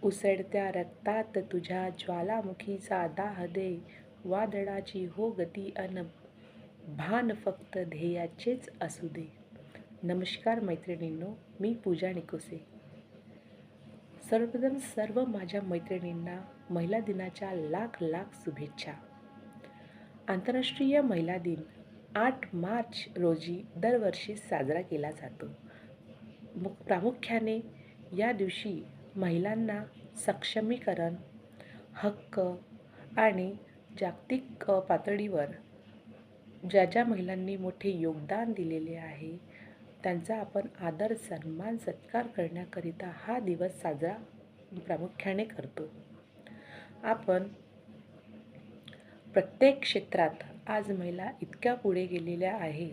उसळत्या रक्तात तुझ्या ज्वालामुखीचा दाह दे, वादळाची हो गती अन भान फक्त ध्येयाचेच असू दे. नमस्कार मैत्रिणींनो, मी पूजा निकोसे. सर्वप्रथम सर्व माझ्या मैत्रिणींना महिला दिनाच्या लाख लाख शुभेच्छा. आंतरराष्ट्रीय महिला दिन 8 मार्च रोजी दरवर्षी साजरा केला जातो. प्रामुख्याने या दिवशी महिलांना सक्षमीकरण, हक्क आणि जागतिक पातळीवर ज्या ज्या महिलांनी मोठे योगदान दिलेले आहे त्यांचा आपण आदर, सन्मान, सत्कार करण्याकरिता हा दिवस साजरा प्रामुख्याने करतो. आपण प्रत्येक क्षेत्रात आज महिला इतक्या पुढे गेलेल्या आहे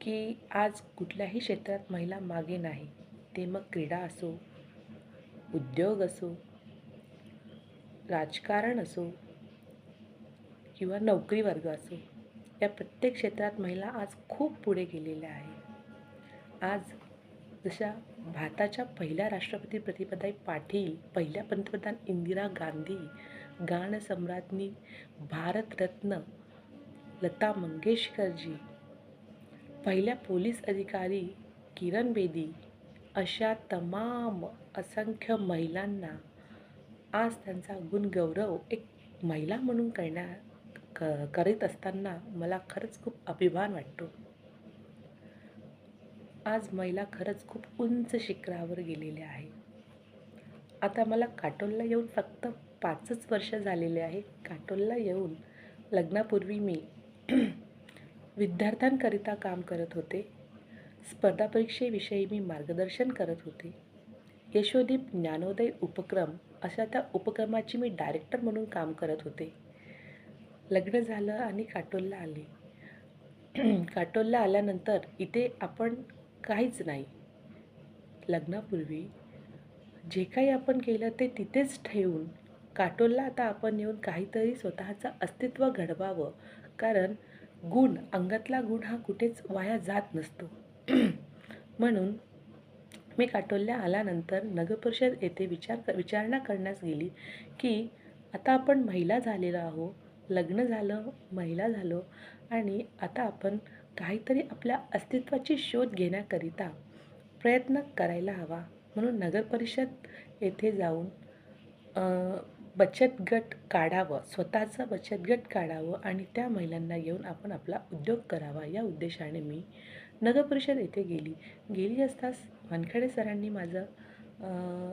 की आज कुठल्याही क्षेत्रात महिला मागे नाही. ते मग क्रीडा असो, उद्योग असो, राजकारण असो किंवा नोकरी वर्ग असो, या प्रत्येक क्षेत्रात महिला आज खूप पुढे गेलेल्या आहे. आज जशा भारताच्या पहिल्या राष्ट्रपती प्रतिभाताई पाटील, पहिल्या पंतप्रधान इंदिरा गांधी, गानसम्राज्ञी भारतरत्न लता मंगेशकरजी, पहिल्या पोलीस अधिकारी किरण बेदी, अशा तमाम असंख्य महिलांना आज त्यांचा गुणगौरव एक महिला म्हणून करीत असताना मला खरंच खूप अभिमान वाटतो. आज महिला खरंच खूप उंच शिखरावर गेलेल्या आहे. आता मला काटोलला येऊन फक्त 5च वर्ष झालेले आहे. काटोलला येऊन लग्नापूर्वी मी विद्यार्थ्यांकरिता काम करत होते. स्पर्धा परीक्षेविषयी मी मार्गदर्शन करत होते. यशोदीप ज्ञानोदय उपक्रम अशा त्या उपक्रमाची मी डायरेक्टर म्हणून काम करत होते. लग्न झालं आणि काटोलला आले. काटोलला आल्यानंतर इथे आपण काहीच नाही. लग्नापूर्वी जे काही आपण केलं ते तिथेच ठेवून काटोलला आता आपण येऊन काहीतरी स्वतःचं अस्तित्व घडवावं. कारण अंगातला गुण हा कुठेच वाया जात नसतो. म्हणून मी काटोलला आल्यानंतर नगरपरिषद येथे विचारणा करण्यास गेली की आता आपण महिला झालेलो आहोत, लग्न झालं, महिला झालो आणि आता आपण काहीतरी आपल्या अस्तित्वाची शोध घेण्याकरिता प्रयत्न करायला हवा. म्हणून नगरपरिषद येथे जाऊन बचत गट काढावं, स्वतःचं बचत गट काढावं आणि त्या महिलांना घेऊन आपण आपला उद्योग करावा, या उद्देशाने मी नगरपरिषद येथे गेली असताच वानखेडे सरांनी माझं